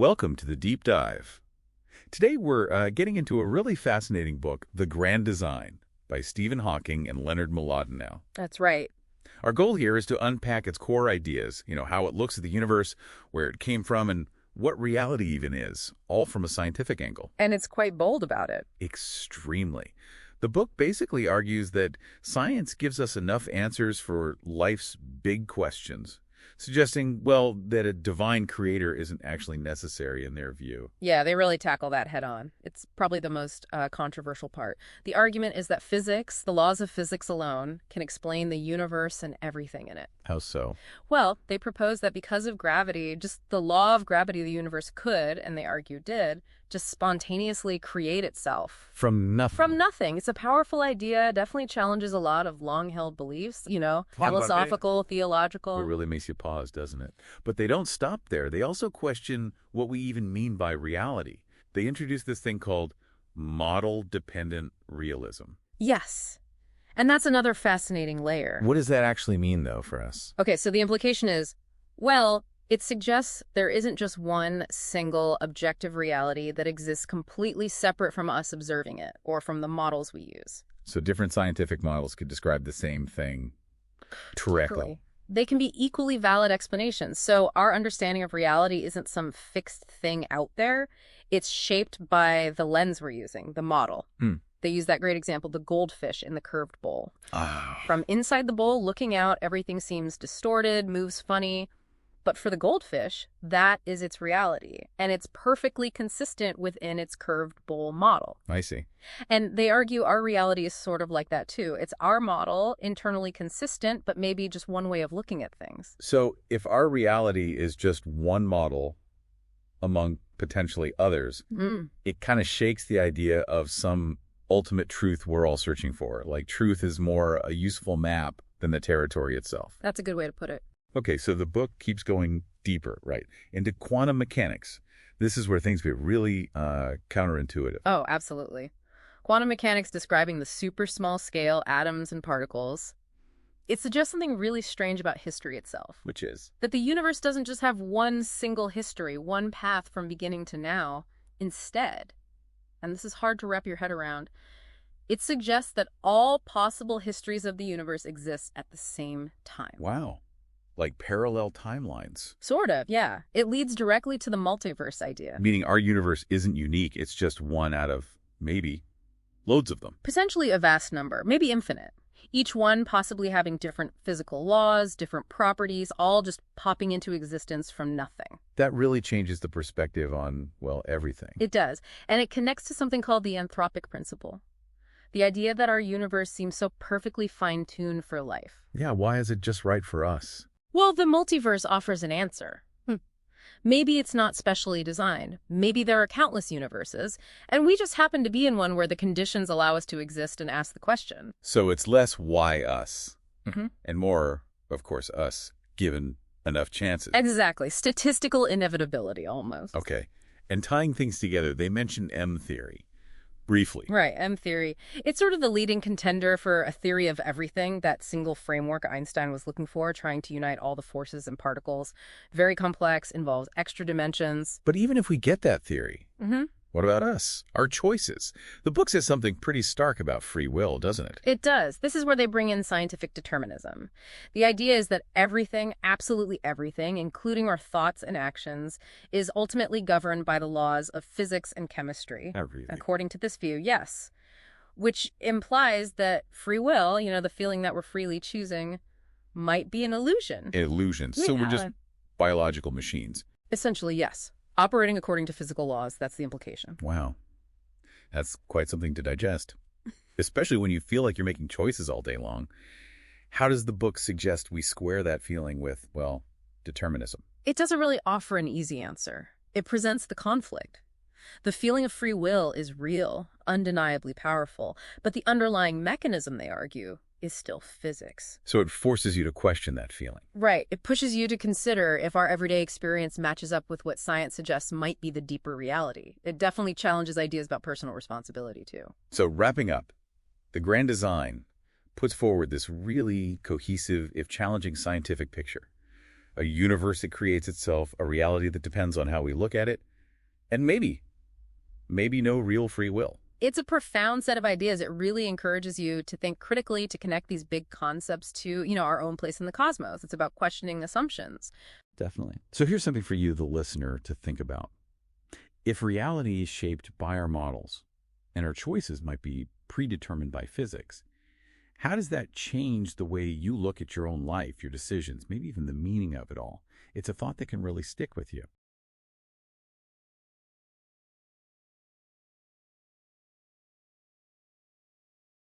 Welcome to the Deep Dive. Today we're getting into a really fascinating book, The Grand Design, by Stephen Hawking and Leonard Mlodinow. That's right. Our goal here is to unpack its core ideas, how it looks at the universe, where it came from, and what reality even is, all from a scientific angle. And it's quite bold about it. Extremely. The book basically argues that science gives us enough answers for life's big questions, suggesting, that a divine creator isn't actually necessary in their view. Yeah, they really tackle that head on. It's probably the most controversial part. The argument is that physics, the laws of physics alone, can explain the universe and everything in it. How so? Well, they propose that because of gravity, just the law of gravity of the universe could, and they argue did, just spontaneously create itself. From nothing. From nothing. It's a powerful idea, definitely challenges a lot of long-held beliefs, philosophical, theological. It really makes you pause, doesn't it? But they don't stop there. They also question what we even mean by reality. They introduce this thing called model-dependent realism. Yes. And that's another fascinating layer. What does that actually mean, though, for us? Okay, so the implication is, it suggests there isn't just one single objective reality that exists completely separate from us observing it or from the models we use. So different scientific models could describe the same thing correctly. They can be equally valid explanations. So our understanding of reality isn't some fixed thing out there. It's shaped by the lens we're using, the model. They use that great example, the goldfish in the curved bowl. From inside the bowl, looking out, everything seems distorted, moves funny. But for the goldfish, that is its reality, and it's perfectly consistent within its curved bowl model. I see. And they argue our reality is sort of like that, too. It's our model, internally consistent, but maybe just one way of looking at things. So if our reality is just one model among potentially others, it kind of shakes the idea of some ultimate truth we're all searching for. Like truth is more a useful map than the territory itself. That's a good way to put it. Okay, so the book keeps going deeper, right, into quantum mechanics. This is where things get really counterintuitive. Oh, absolutely. Quantum mechanics describing the super small scale atoms and particles. It suggests something really strange about history itself. Which is? That the universe doesn't just have one single history, one path from beginning to now. Instead, and this is hard to wrap your head around, it suggests that all possible histories of the universe exist at the same time. Wow. Like parallel timelines. Sort of, yeah. It leads directly to the multiverse idea. Meaning our universe isn't unique. It's just one out of maybe loads of them. Potentially a vast number, maybe infinite. Each one possibly having different physical laws, different properties, all just popping into existence from nothing. That really changes the perspective on, everything. It does. And it connects to something called the anthropic principle. The idea that our universe seems so perfectly fine-tuned for life. Yeah, why is it just right for us? Well, the multiverse offers an answer. Maybe it's not specially designed. Maybe there are countless universes, and we just happen to be in one where the conditions allow us to exist and ask the question. So it's less why us, and more, of course, us, given enough chances. Exactly. Statistical inevitability, almost. Okay. And tying things together, they mention M theory. Briefly. Right, M theory. It's sort of the leading contender for a theory of everything, that single framework Einstein was looking for, trying to unite all the forces and particles. Very complex, involves extra dimensions. But even if we get that theory, what about us? Our choices? The book says something pretty stark about free will, doesn't it? It does. This is where they bring in scientific determinism. The idea is that everything, absolutely everything, including our thoughts and actions, is ultimately governed by the laws of physics and chemistry. Everything. According to this view, yes. Which implies that free will, the feeling that we're freely choosing, might be an illusion. An illusion. So we're just biological machines. Essentially, yes. Operating according to physical laws, that's the implication. Wow. That's quite something to digest. Especially when you feel like you're making choices all day long. How does the book suggest we square that feeling with, determinism? It doesn't really offer an easy answer. It presents the conflict. The feeling of free will is real, undeniably powerful, but the underlying mechanism, they argue, is still physics. So it forces you to question that feeling. Right. It pushes you to consider if our everyday experience matches up with what science suggests might be the deeper reality. It definitely challenges ideas about personal responsibility, too. So wrapping up, The Grand Design puts forward this really cohesive, if challenging, scientific picture. A universe that creates itself, a reality that depends on how we look at it, And maybe no real free will. It's a profound set of ideas. It really encourages you to think critically, to connect these big concepts to, our own place in the cosmos. It's about questioning assumptions. Definitely. So here's something for you, the listener, to think about. If reality is shaped by our models, and our choices might be predetermined by physics, how does that change the way you look at your own life, your decisions, maybe even the meaning of it all? It's a thought that can really stick with you.